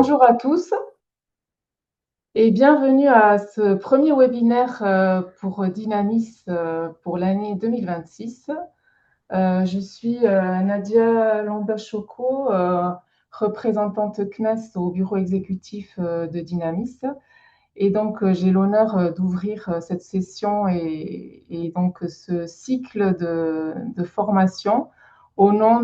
Bonjour à tous et bienvenue à ce premier webinaire pour Dynamis pour l'année 2026. Je suis Nadia Landa-Choco, représentante CNES au bureau exécutif de Dynamis. Et donc, j'ai l'honneur d'ouvrir cette session et donc ce cycle de formation au nom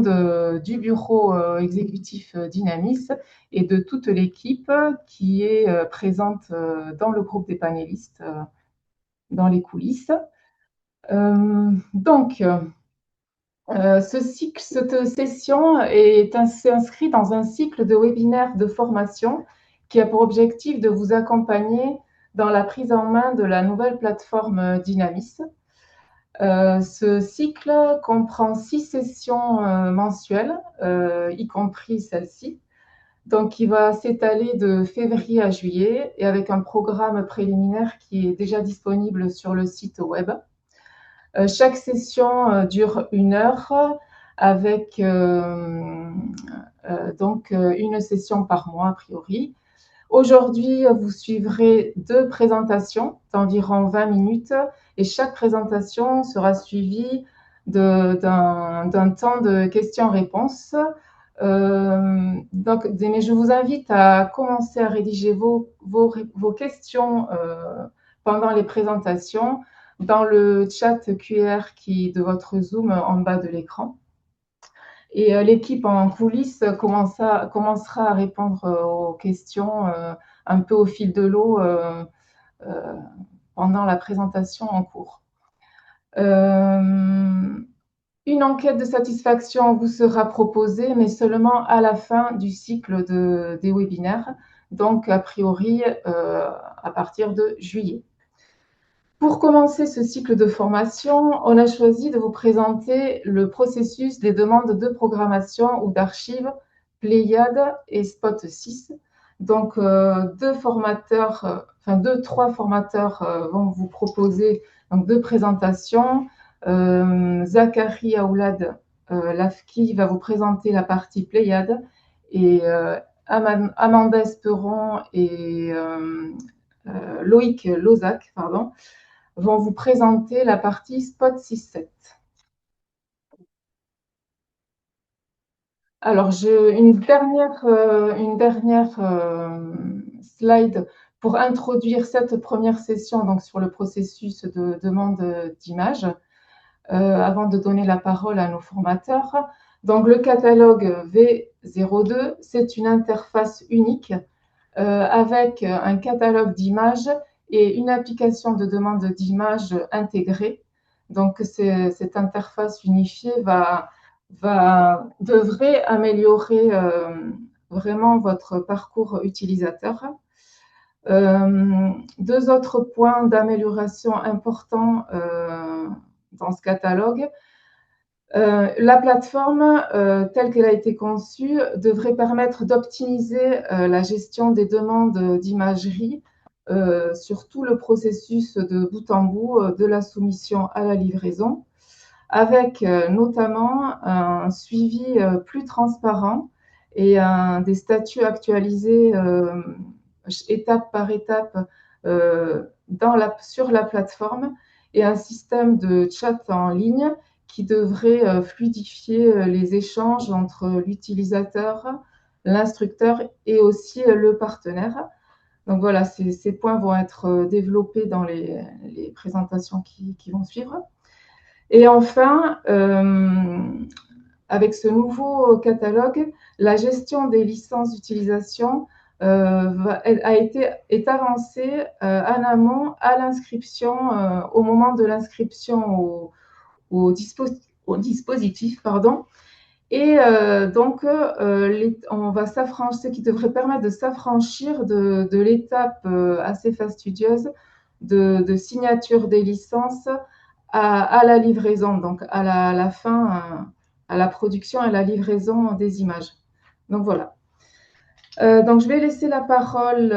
du bureau exécutif Dynamis et de toute l'équipe qui est présente dans le groupe des panélistes dans les coulisses. Donc, cette session s'inscrit dans un cycle de webinaires de formation qui a pour objectif de vous accompagner dans la prise en main de la nouvelle plateforme Dynamis. Ce cycle comprend 6 sessions mensuelles, y compris celle-ci. Donc, il va s'étaler de février à juillet et avec un programme préliminaire qui est déjà disponible sur le site web. Chaque session dure 1 heure avec donc une session par mois a priori. Aujourd'hui, vous suivrez 2 présentations d'environ 20 minutes et chaque présentation sera suivie d'un temps de questions-réponses. Mais je vous invite à commencer à rédiger vos questions pendant les présentations dans le chat QR de votre Zoom en bas de l'écran. Et l'équipe en coulisses commencera à répondre aux questions un peu au fil de l'eau pendant la présentation en cours. Une enquête de satisfaction vous sera proposée, mais seulement à la fin du cycle des webinaires, donc a priori à partir de juillet. Pour commencer ce cycle de formation, on a choisi de vous présenter le processus des demandes de programmation ou d'archives Pléiade et Spot 6. Donc, trois formateurs vont vous proposer donc, 2 présentations. Zachary Aoulad Lafki va vous présenter la partie Pléiade et Amanda Esperon et Loïc Lozac, vont vous présenter la partie Spot 6.7. Alors, une dernière slide pour introduire cette première session donc, sur le processus de demande d'image avant de donner la parole à nos formateurs. Donc, le catalogue V02, c'est une interface unique avec un catalogue d'images et une application de demande d'image intégrée. Donc, cette interface unifiée devrait améliorer vraiment votre parcours utilisateur. 2 autres points d'amélioration importants dans ce catalogue. La plateforme, telle qu'elle a été conçue, devrait permettre d'optimiser la gestion des demandes d'imagerie sur tout le processus de bout en bout de la soumission à la livraison, avec notamment un suivi plus transparent et des statuts actualisés étape par étape sur la plateforme et un système de chat en ligne qui devrait fluidifier les échanges entre l'utilisateur, l'instructeur et aussi le partenaire. Donc voilà, ces points vont être développés dans les présentations qui vont suivre. Et enfin, avec ce nouveau catalogue, la gestion des licences d'utilisation est avancée en amont à l'inscription, au moment de l'inscription au dispositif, pardon. Et donc, ce qui devrait permettre de s'affranchir de l'étape assez fastidieuse de signature des licences à la livraison, donc à la fin, à la production et à la livraison des images. Donc voilà. Donc je vais laisser la parole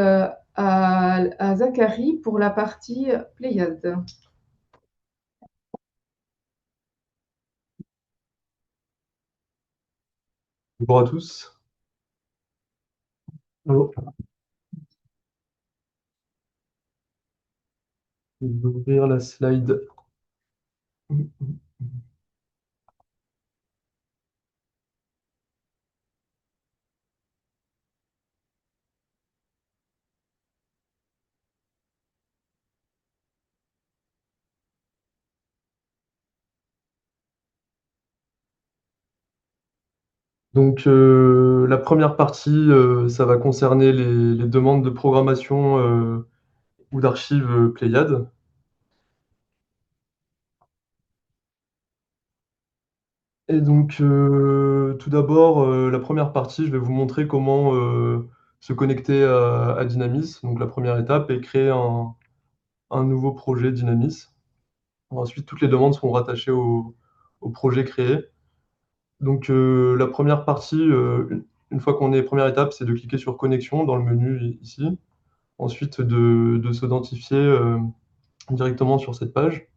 à Zachary pour la partie Pléiade. Bonjour à tous. Oh, je vais ouvrir la slide. Donc, la première partie, ça va concerner les demandes de programmation ou d'archives Pléiade. Et donc, tout d'abord, la première partie, je vais vous montrer comment se connecter à Dynamis. Donc, la première étape est créer un nouveau projet Dynamis. Ensuite, toutes les demandes seront rattachées au projet créé. Donc, la première partie, une fois qu'on est première étape, c'est de cliquer sur connexion dans le menu ici. Ensuite, de s'identifier directement sur cette page.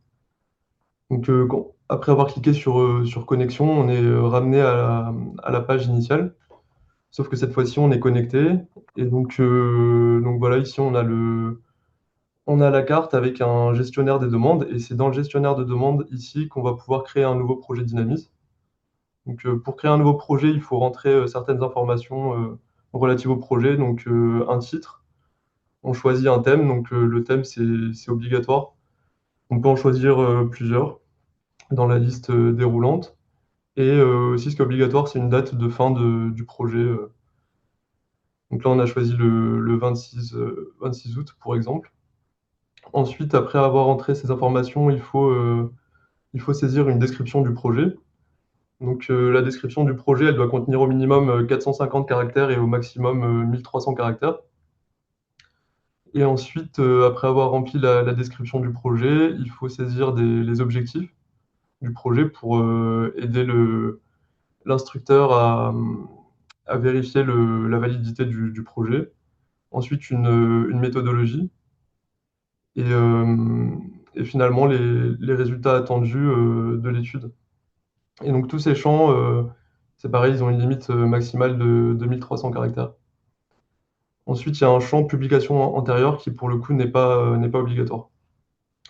Donc, après avoir cliqué sur connexion, on est ramené à la page initiale. Sauf que cette fois-ci, on est connecté. Et donc voilà, ici, on a la carte avec un gestionnaire des demandes. Et c'est dans le gestionnaire de demandes ici qu'on va pouvoir créer un nouveau projet Dynamis. Donc, pour créer un nouveau projet, il faut rentrer certaines informations relatives au projet. Donc, un titre. On choisit un thème. Donc, le thème, c'est obligatoire. On peut en choisir plusieurs dans la liste déroulante. Et aussi, ce qui est obligatoire, c'est une date de fin du projet. Donc là, on a choisi le 26 août, pour exemple. Ensuite, après avoir entré ces informations, il faut saisir une description du projet. Donc la description du projet, elle doit contenir au minimum 450 caractères et au maximum 1300 caractères. Et ensuite, après avoir rempli la description du projet, il faut saisir les objectifs du projet pour aider l'instructeur à vérifier la validité du projet. Ensuite, une méthodologie et, euh, et finalement les résultats attendus de l'étude. Et donc tous ces champs, c'est pareil, ils ont une limite maximale de 2300 caractères. Ensuite, il y a un champ publication antérieure qui, pour le coup, n'est pas obligatoire.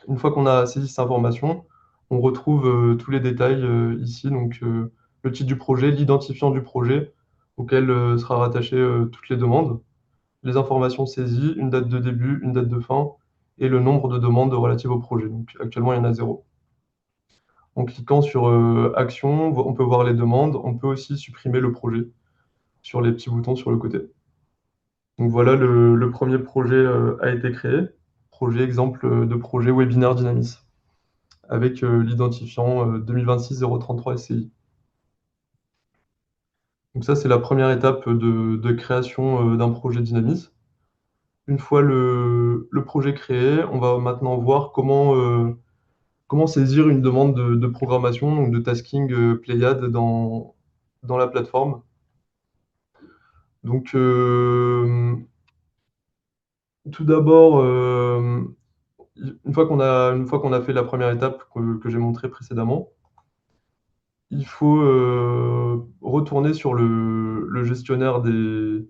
Une fois qu'on a saisi cette information, on retrouve tous les détails ici, donc le titre du projet, l'identifiant du projet auquel sera rattaché toutes les demandes, les informations saisies, une date de début, une date de fin et le nombre de demandes relatives au projet. Donc actuellement, il y en a zéro. En cliquant sur Action, on peut voir les demandes. On peut aussi supprimer le projet sur les petits boutons sur le côté. Donc voilà, le premier projet a été créé. Projet exemple de projet webinaire Dynamis avec l'identifiant 2026-033 SCI. Donc ça, c'est la première étape de création d'un projet Dynamis. Une fois le projet créé, on va maintenant voir comment saisir une demande de programmation, donc de tasking Pléiade dans la plateforme. Donc, tout d'abord, une fois qu'on a fait la première étape que j'ai montrée précédemment, il faut retourner sur le gestionnaire des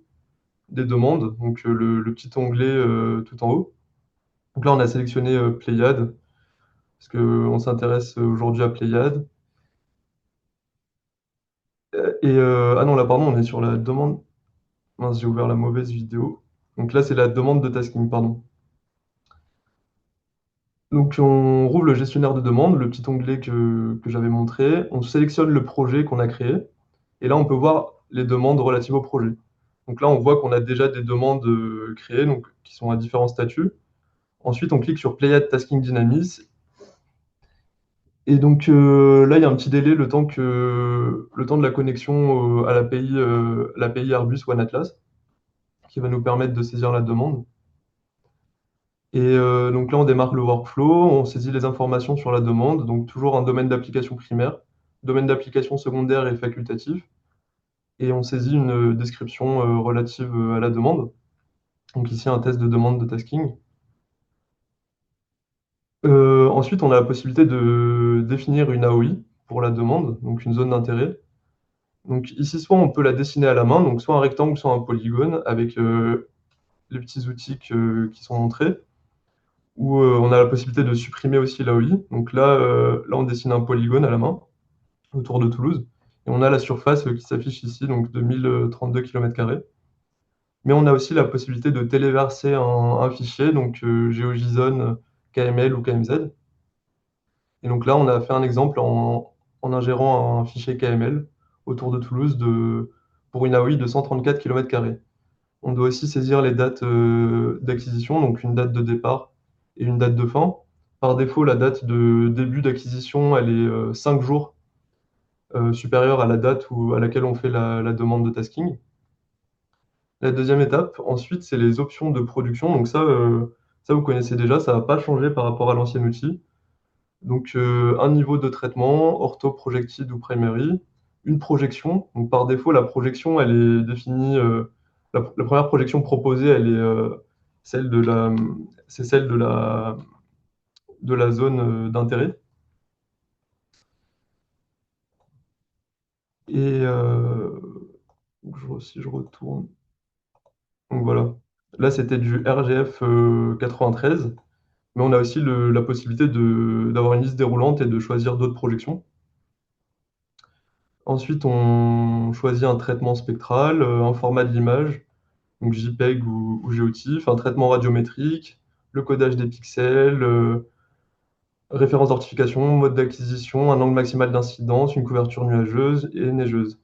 demandes, donc le petit onglet tout en haut. Donc là, on a sélectionné Pléiade, parce qu'on s'intéresse aujourd'hui à Pléiade. Ah non, là, pardon, on est sur la demande. Mince, j'ai ouvert la mauvaise vidéo. Donc là, c'est la demande de tasking, pardon. Donc on rouvre le gestionnaire de demande, le petit onglet que j'avais montré. On sélectionne le projet qu'on a créé. Et là, on peut voir les demandes relatives au projet. Donc là, on voit qu'on a déjà des demandes créées, donc, qui sont à différents statuts. Ensuite, on clique sur Playad Tasking Dynamis. Et donc là, il y a un petit délai, le temps de la connexion à l'API Airbus One Atlas, qui va nous permettre de saisir la demande. Et donc là, on démarre le workflow, on saisit les informations sur la demande, donc toujours un domaine d'application primaire, domaine d'application secondaire et facultatif, et on saisit une description relative à la demande. Donc ici, un test de demande de tasking. Ensuite, on a la possibilité de définir une AOI pour la demande, donc une zone d'intérêt. Donc ici, soit on peut la dessiner à la main, donc soit un rectangle, soit un polygone, avec les petits outils qui sont montrés, ou on a la possibilité de supprimer aussi l'AOI. Donc là, on dessine un polygone à la main, autour de Toulouse, et on a la surface qui s'affiche ici, donc de 1032 km². Mais on a aussi la possibilité de téléverser un fichier, donc GeoJSON, KML ou KMZ. Et donc là, on a fait un exemple en ingérant un fichier KML autour de Toulouse pour une AOI de 134 km². On doit aussi saisir les dates d'acquisition, donc une date de départ et une date de fin. Par défaut, la date de début d'acquisition, elle est 5 jours supérieure à la date à laquelle on fait la demande de tasking. La deuxième étape, ensuite, c'est les options de production. Donc ça vous connaissez déjà, ça va pas changer par rapport à l'ancien outil. Donc un niveau de traitement, ortho, projected ou primary, une projection. Donc par défaut, la projection, elle est définie. La première projection proposée, elle est celle de la, c'est celle de la zone d'intérêt. Et si je retourne, donc voilà. Là, c'était du RGF 93. Mais on a aussi la possibilité d'avoir une liste déroulante et de choisir d'autres projections. Ensuite, on choisit un traitement spectral, un format de l'image, donc JPEG ou géotif, un traitement radiométrique, le codage des pixels, référence d'ortification, mode d'acquisition, un angle maximal d'incidence, une couverture nuageuse et neigeuse.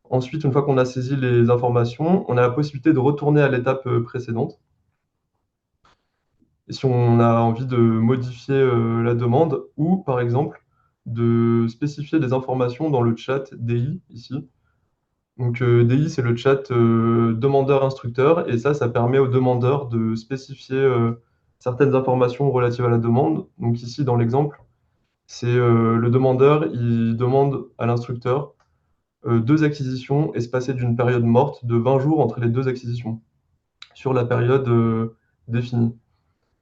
Ensuite, une fois qu'on a saisi les informations, on a la possibilité de retourner à l'étape précédente. Et si on a envie de modifier la demande ou, par exemple, de spécifier des informations dans le chat DI ici. Donc DI, c'est le chat demandeur-instructeur, et ça permet au demandeur de spécifier certaines informations relatives à la demande. Donc ici, dans l'exemple, c'est le demandeur, il demande à l'instructeur deux acquisitions espacées d'une période morte de 20 jours entre les deux acquisitions, sur la période définie.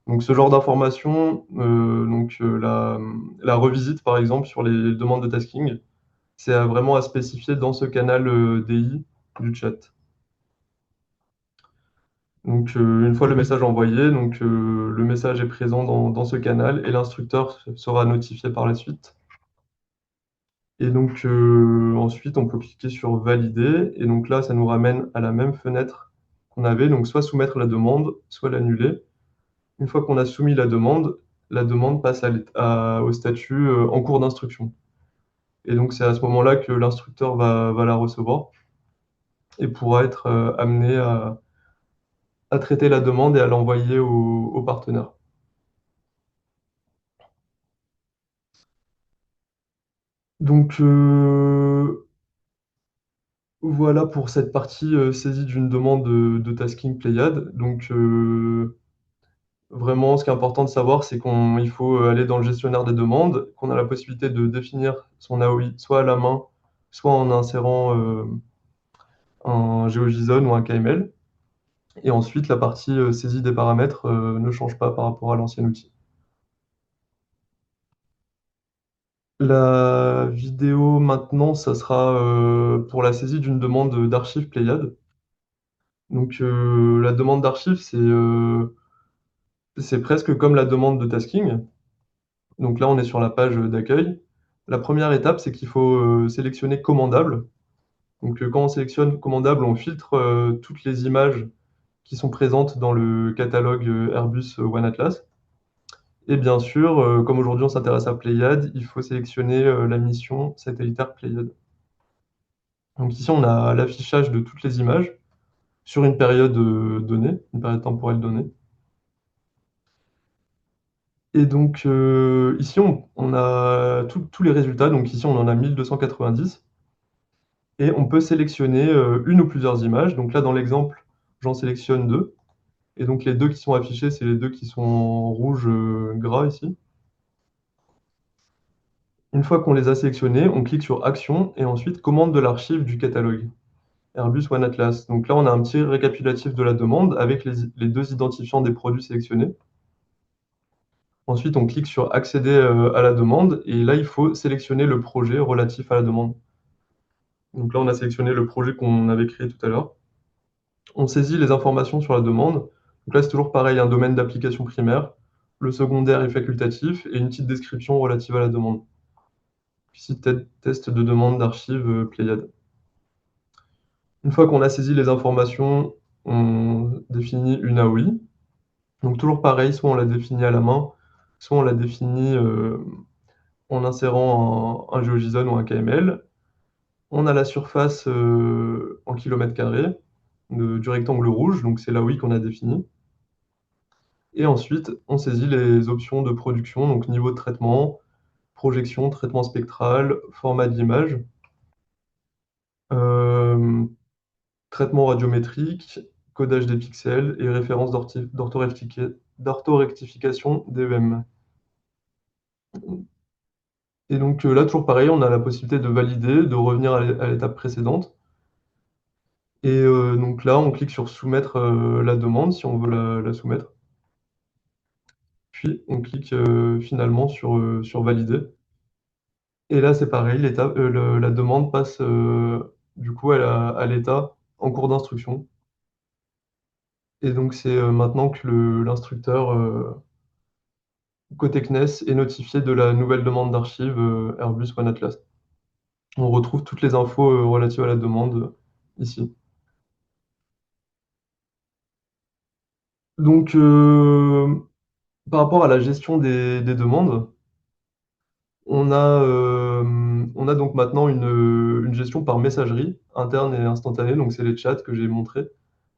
Donc ce genre d'information, la revisite par exemple sur les demandes de tasking, c'est vraiment à spécifier dans ce canal DI du chat. Donc une fois le message envoyé, le message est présent dans ce canal et l'instructeur sera notifié par la suite. Et donc ensuite on peut cliquer sur valider et donc là ça nous ramène à la même fenêtre qu'on avait, donc soit soumettre la demande, soit l'annuler. Une fois qu'on a soumis la demande passe au statut en cours d'instruction. Et donc, c'est à ce moment-là que l'instructeur va la recevoir et pourra être amené à traiter la demande et à l'envoyer au partenaire. Donc, voilà pour cette partie saisie d'une demande de tasking Pléiade. Donc, vraiment, ce qui est important de savoir, c'est qu'il faut aller dans le gestionnaire des demandes, qu'on a la possibilité de définir son AOI soit à la main, soit en insérant un GeoJSON ou un KML. Et ensuite, la partie saisie des paramètres ne change pas par rapport à l'ancien outil. La vidéo maintenant, ça sera pour la saisie d'une demande d'archives Pléiade. Donc la demande d'archives, c'est presque comme la demande de tasking. Donc là, on est sur la page d'accueil. La première étape, c'est qu'il faut sélectionner commandable. Donc quand on sélectionne commandable, on filtre toutes les images qui sont présentes dans le catalogue Airbus One Atlas. Et bien sûr, comme aujourd'hui on s'intéresse à Pléiade, il faut sélectionner la mission satellitaire Pléiade. Donc ici, on a l'affichage de toutes les images sur une période donnée, une période temporelle donnée. Et donc ici, on a tous les résultats. Donc ici, on en a 1290. Et on peut sélectionner une ou plusieurs images. Donc là, dans l'exemple, j'en sélectionne deux. Et donc les deux qui sont affichés, c'est les deux qui sont en rouge gras ici. Une fois qu'on les a sélectionnés, on clique sur Action et ensuite Commande de l'archive du catalogue Airbus One Atlas. Donc là, on a un petit récapitulatif de la demande avec les deux identifiants des produits sélectionnés. Ensuite, on clique sur Accéder à la demande et là, il faut sélectionner le projet relatif à la demande. Donc là, on a sélectionné le projet qu'on avait créé tout à l'heure. On saisit les informations sur la demande. Donc là, c'est toujours pareil, un domaine d'application primaire, le secondaire est facultatif et une petite description relative à la demande. Ici, test de demande d'archives Pléiade. Une fois qu'on a saisi les informations, on définit une AOI. Donc toujours pareil, soit on la définit à la main, soit on la définit en insérant un GeoJSON ou un KML. On a la surface en kilomètres carrés du rectangle rouge, donc c'est l'AOI qu'on a défini. Et ensuite, on saisit les options de production, donc niveau de traitement, projection, traitement spectral, format de l'image, euh, traitement radiométrique, codage des pixels et référence d'orthorectification d'EM. Et donc là, toujours pareil, on a la possibilité de valider, de revenir à l'étape précédente. Et donc là, on clique sur soumettre la demande si on veut la soumettre. Puis on clique finalement sur valider. Et là, c'est pareil, la demande passe du coup à l'état en cours d'instruction. Et donc c'est maintenant que l'instructeur côté CNES est notifié de la nouvelle demande d'archives Airbus One Atlas. On retrouve toutes les infos relatives à la demande ici. Donc par rapport à la gestion des demandes, on a donc maintenant une gestion par messagerie interne et instantanée. Donc c'est les chats que j'ai montrés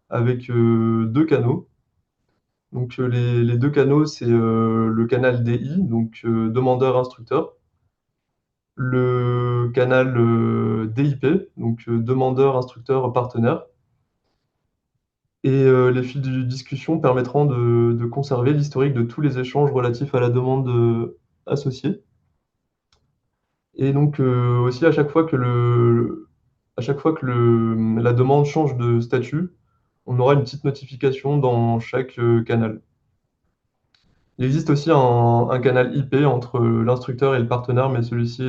avec deux canaux. Donc les deux canaux, c'est le canal DI, donc demandeur-instructeur, le canal DIP, donc demandeur-instructeur-partenaire, et les fils de discussion permettront de conserver l'historique de tous les échanges relatifs à la demande associée. Et donc aussi à chaque fois que la demande change de statut, on aura une petite notification dans chaque canal. Il existe aussi un canal IP entre l'instructeur et le partenaire, mais celui-ci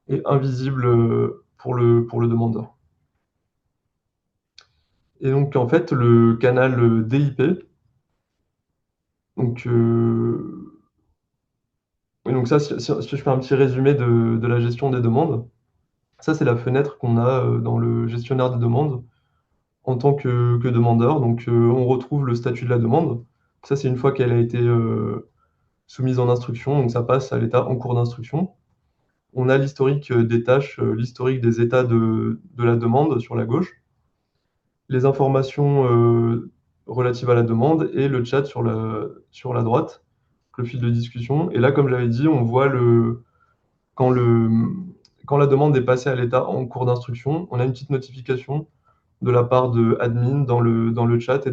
est invisible pour le demandeur. Et donc en fait, le canal DIP, donc, et donc ça, si je fais un petit résumé de la gestion des demandes, ça c'est la fenêtre qu'on a dans le gestionnaire des demandes en tant que demandeur. Donc on retrouve le statut de la demande. Ça c'est une fois qu'elle a été soumise en instruction, donc ça passe à l'état en cours d'instruction. On a l'historique des tâches, l'historique des états de la demande sur la gauche, les informations relatives à la demande et le chat sur la droite, le fil de discussion. Et là, comme j'avais dit, on voit quand, le, quand la demande est passée à l'état en cours d'instruction, on a une petite notification de la part de admin dans le chat.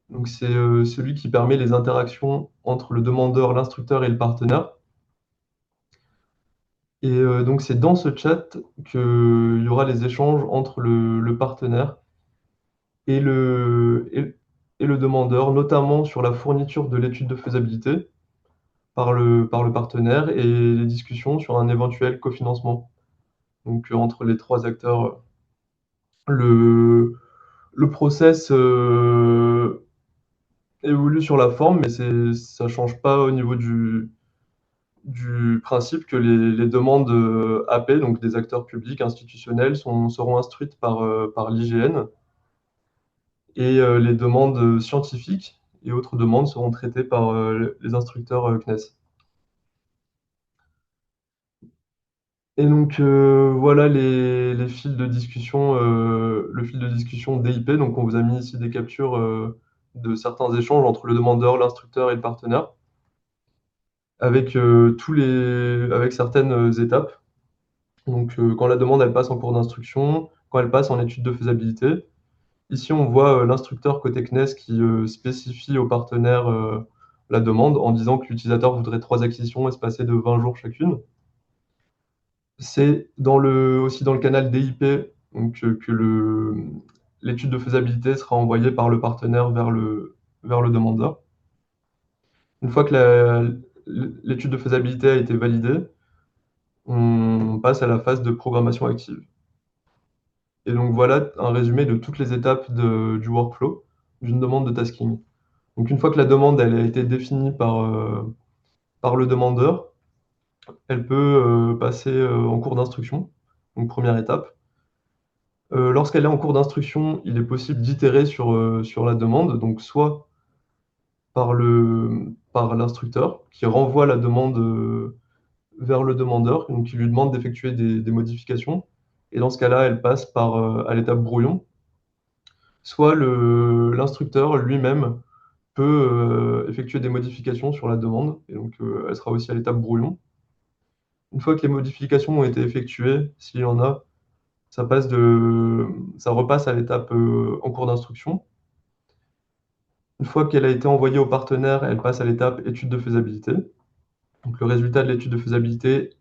Donc c'est celui qui permet les interactions entre le demandeur, l'instructeur et le partenaire. Et donc c'est dans ce chat qu'il y aura les échanges entre le partenaire et et le demandeur, notamment sur la fourniture de l'étude de faisabilité par le partenaire et les discussions sur un éventuel cofinancement. Donc entre les trois acteurs, le, le process évolue sur la forme, mais ça change pas au niveau du principe que les demandes AP, donc des acteurs publics institutionnels, seront instruites par l'IGN et les demandes scientifiques et autres demandes seront traitées par les instructeurs CNES. Et donc voilà les fils de discussion, le fil de discussion DIP. Donc on vous a mis ici des captures de certains échanges entre le demandeur, l'instructeur et le partenaire, avec avec certaines étapes. Donc quand la demande elle passe en cours d'instruction, quand elle passe en étude de faisabilité. Ici on voit l'instructeur côté CNES qui spécifie au partenaire la demande en disant que l'utilisateur voudrait 3 acquisitions espacées de 20 jours chacune. C'est aussi dans le canal DIP donc, que l'étude de faisabilité sera envoyée par le partenaire vers le demandeur. Une fois que l'étude de faisabilité a été validée, on passe à la phase de programmation active. Et donc voilà un résumé de toutes les étapes du workflow d'une demande de tasking. Donc une fois que la demande elle a été définie par le demandeur, elle peut passer en cours d'instruction. Donc première étape. Lorsqu'elle est en cours d'instruction, il est possible d'itérer sur la demande, donc soit par l'instructeur qui renvoie la demande vers le demandeur, donc qui lui demande d'effectuer des modifications. Et dans ce cas-là, elle passe à l'étape brouillon. Soit l'instructeur lui-même peut effectuer des modifications sur la demande, et donc elle sera aussi à l'étape brouillon. Une fois que les modifications ont été effectuées, s'il y en a, ça repasse à l'étape en cours d'instruction. Une fois qu'elle a été envoyée au partenaire, elle passe à l'étape étude de faisabilité. Donc le résultat de l'étude de faisabilité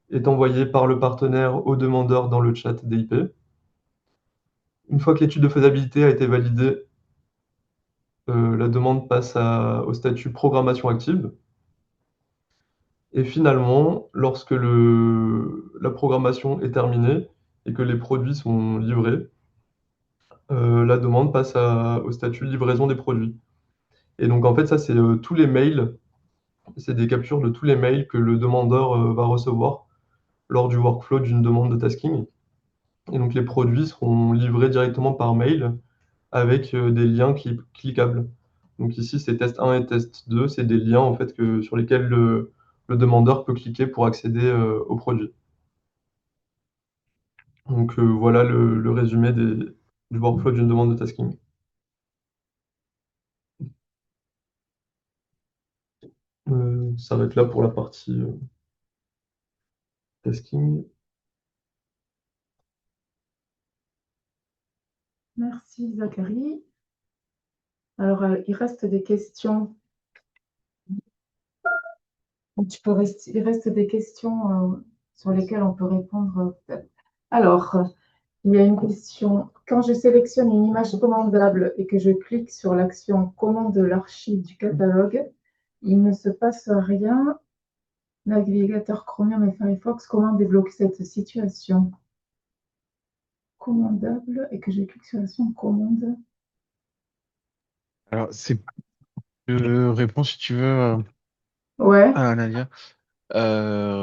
est envoyé par le partenaire au demandeur dans le chat DIP. Une fois que l'étude de faisabilité a été validée, la demande passe au statut programmation active. Et finalement, lorsque la programmation est terminée et que les produits sont livrés, la demande passe au statut livraison des produits. Et donc en fait, ça, c'est tous les mails, c'est des captures de tous les mails que le demandeur va recevoir lors du workflow d'une demande de tasking. Et donc les produits seront livrés directement par mail avec des liens cliquables. Donc ici, c'est test 1 et test 2, c'est des liens en fait sur lesquels le demandeur peut cliquer pour accéder au produit. Donc voilà le résumé du workflow d'une demande de tasking. Ça va être là pour la partie tasking. Merci Zachary. Alors, il reste des questions. Il reste des questions sur lesquelles on peut répondre peut-être. Alors, il y a une question. Quand je sélectionne une image commandable et que je clique sur l'action commande de l'archive du catalogue, il ne se passe rien. Navigateur Chromium et Firefox, comment débloquer cette situation? Commandable et que je clique sur l'action commande. Alors, je réponds si tu veux, Ouais, à Nadia.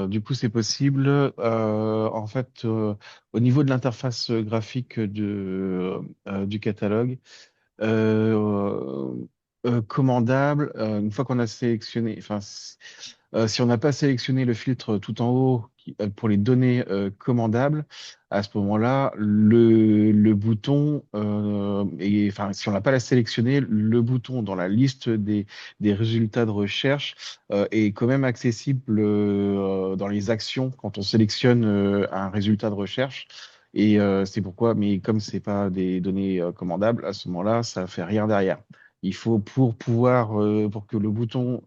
Du coup, c'est possible. En fait, au niveau de l'interface graphique du catalogue, euh, commandable, une fois qu'on a sélectionné, enfin, si on n'a pas sélectionné le filtre tout en haut pour les données commandables, à ce moment-là, le bouton, enfin, si on n'a pas la sélectionné, le bouton dans la liste des résultats de recherche est quand même accessible dans les actions quand on sélectionne un résultat de recherche. Et c'est pourquoi, mais comme c'est pas des données commandables, à ce moment-là, ça fait rien derrière. Il faut pour que le bouton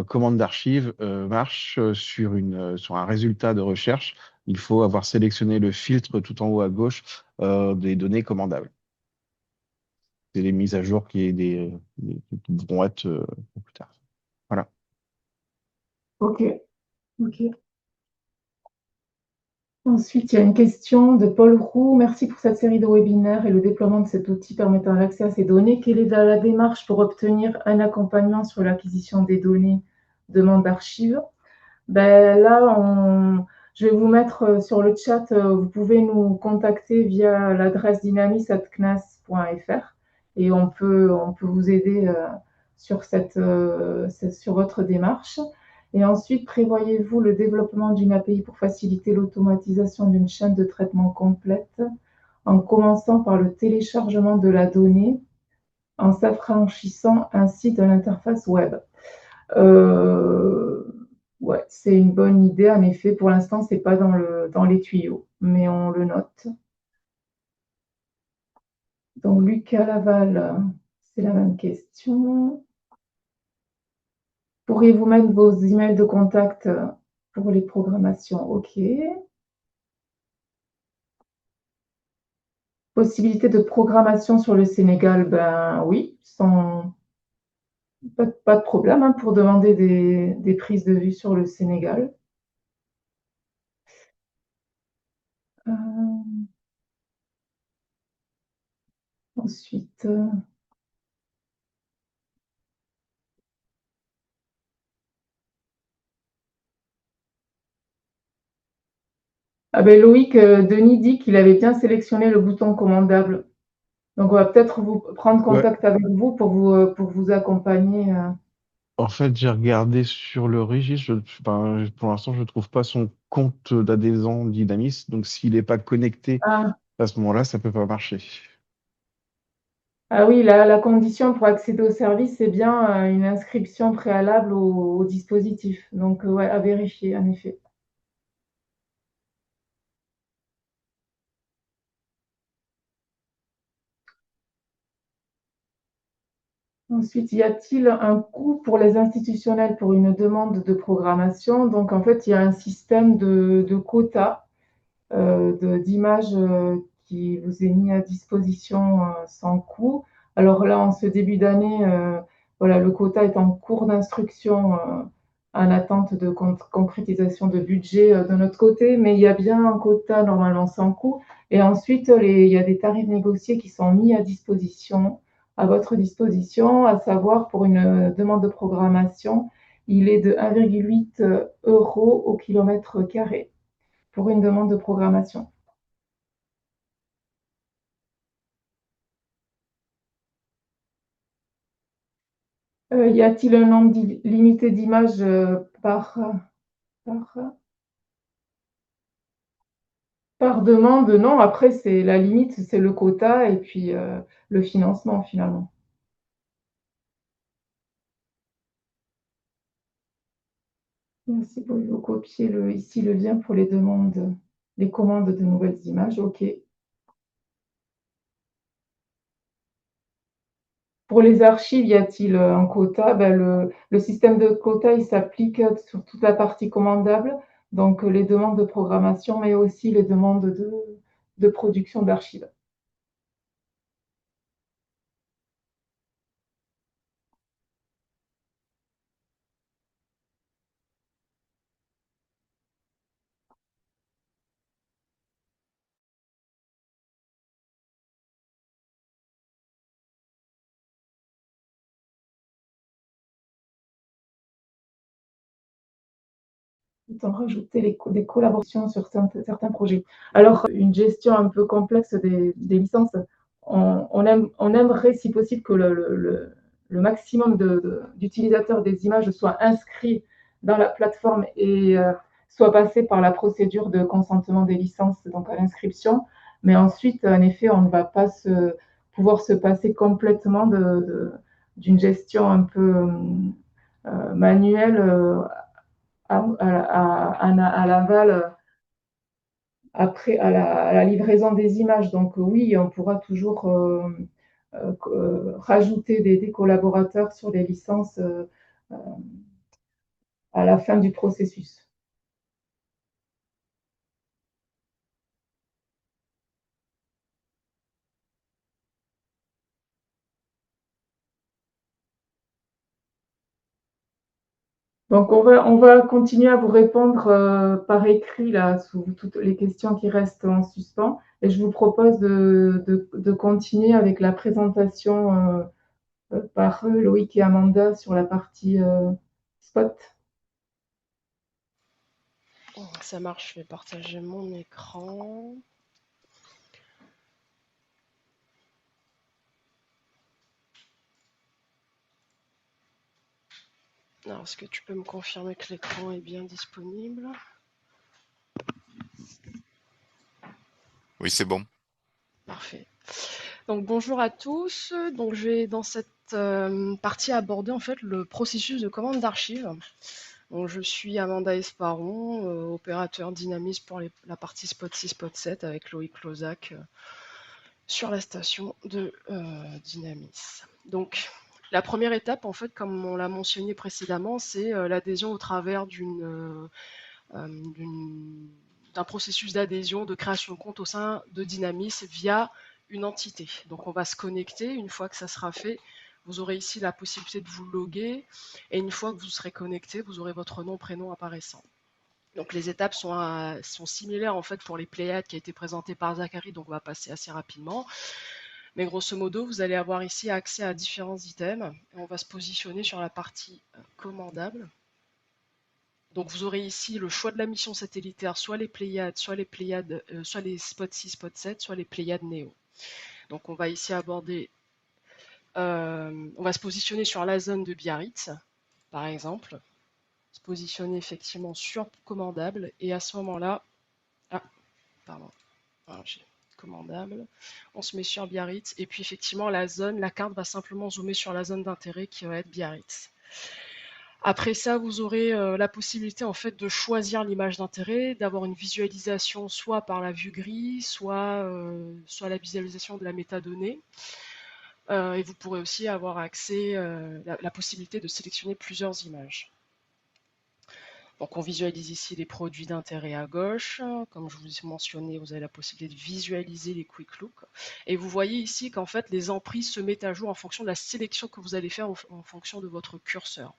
commande d'archives marche sur un résultat de recherche, il faut avoir sélectionné le filtre tout en haut à gauche des données commandables. C'est les mises à jour qui vont être plus tard. Voilà. ok, ok. Ensuite, il y a une question de Paul Roux. Merci pour cette série de webinaires et le déploiement de cet outil permettant l'accès à ces données. Quelle est la démarche pour obtenir un accompagnement sur l'acquisition des données, demande d'archives? Ben, là, je vais vous mettre sur le chat, vous pouvez nous contacter via l'adresse dynamis@cnas.fr et on peut vous aider sur votre démarche. Et ensuite, prévoyez-vous le développement d'une API pour faciliter l'automatisation d'une chaîne de traitement complète en commençant par le téléchargement de la donnée en s'affranchissant ainsi de l'interface web. Euh, ouais, c'est une bonne idée. En effet, pour l'instant, c'est pas dans les tuyaux, mais on le note. Donc, Lucas Laval, c'est la même question. Pourriez-vous mettre vos emails de contact pour les programmations? OK. Possibilité de programmation sur le Sénégal? Ben oui, Pas de problème hein, pour demander des prises de vue sur le Sénégal. Euh, ensuite, ah ben Loïc, Denis dit qu'il avait bien sélectionné le bouton commandable. Donc, on va peut-être vous prendre Ouais. contact avec vous pour vous accompagner. En fait, j'ai regardé sur le registre. Enfin, pour l'instant, je ne trouve pas son compte d'adhésion Dynamis. Donc, s'il n'est pas connecté Ah, à ce moment-là, ça peut pas marcher. ah oui, la condition pour accéder au service, c'est bien une inscription préalable au dispositif. Donc, ouais, à vérifier, en effet. Ensuite, y a-t-il un coût pour les institutionnels pour une demande de programmation? Donc, en fait, il y a un système de quotas d'images qui vous est mis à disposition sans coût. Alors là, en ce début d'année, voilà, le quota est en cours d'instruction en attente de concrétisation de budget de notre côté, mais il y a bien un quota normalement sans coût. Et ensuite, il y a des tarifs négociés qui sont mis à disposition, à votre disposition, à savoir pour une demande de programmation, il est de 1,8 euros au kilomètre carré pour une demande de programmation. Y a-t-il un nombre limité d'images par, par demande? Non, après, c'est la limite, c'est le quota et puis le financement finalement. Donc, si vous copiez ici le lien pour les demandes, les commandes de nouvelles images, OK. Pour les archives, y a-t-il un quota? Ben, le système de quota, il s'applique sur toute la partie commandable, donc les demandes de programmation, mais aussi les demandes de production d'archives. Autant rajouter des collaborations sur certains projets. Alors, une gestion un peu complexe des licences, on aimerait, si possible, que le maximum d'utilisateurs des images soient inscrits dans la plateforme et soient passés par la procédure de consentement des licences, donc à l'inscription. Mais ensuite, en effet, on ne va pas pouvoir se passer complètement d'une gestion un peu manuelle à l'aval après à la livraison des images. Donc oui, on pourra toujours rajouter des collaborateurs sur les licences à la fin du processus. Donc on va continuer à vous répondre par écrit là sous toutes les questions qui restent en suspens et je vous propose de continuer avec la présentation par Loïc et Amanda sur la partie spot. Ça marche, je vais partager mon écran. Alors, est-ce que tu peux me confirmer que l'écran est bien disponible? Oui, c'est bon. Parfait. Donc bonjour à tous. Donc je vais dans cette partie aborder en fait le processus de commande d'archives. Donc je suis Amanda Esparon, opérateur Dynamis pour la partie Spot 6, Spot 7 avec Loïc Lozac sur la station de Dynamis. Donc la première étape en fait, comme on l'a mentionné précédemment, c'est l'adhésion au travers d'un processus d'adhésion, de création de compte au sein de Dynamis via une entité. Donc on va se connecter, une fois que ça sera fait, Vous aurez ici la possibilité de vous loguer et une fois que vous serez connecté, vous aurez votre nom, prénom apparaissant. Donc les étapes sont similaires en fait pour les Pléiades qui a été présenté par Zachary, donc on va passer assez rapidement. Mais grosso modo, vous allez avoir ici accès à différents items et on va se positionner sur la partie commandable. Donc vous aurez ici le choix de la mission satellitaire, soit les Pléiades, soit les Spot 6, Spot 7, soit les Pléiades Néo. Donc on va ici aborder, on va se positionner sur la zone de Biarritz, par exemple, se positionner effectivement sur commandable et à ce moment-là, commandable, on se met sur Biarritz et puis effectivement la carte va simplement zoomer sur la zone d'intérêt qui va être Biarritz. Après ça, vous aurez la possibilité en fait de choisir l'image d'intérêt, d'avoir une visualisation soit par la vue grise, soit la visualisation de la métadonnée. Et vous pourrez aussi avoir accès, la possibilité de sélectionner plusieurs images. Donc on visualise ici les produits d'intérêt à gauche. Comme je vous ai mentionné, vous avez la possibilité de visualiser les quick looks. Et vous voyez ici qu'en fait les emprises se mettent à jour en fonction de la sélection que vous allez faire en fonction de votre curseur.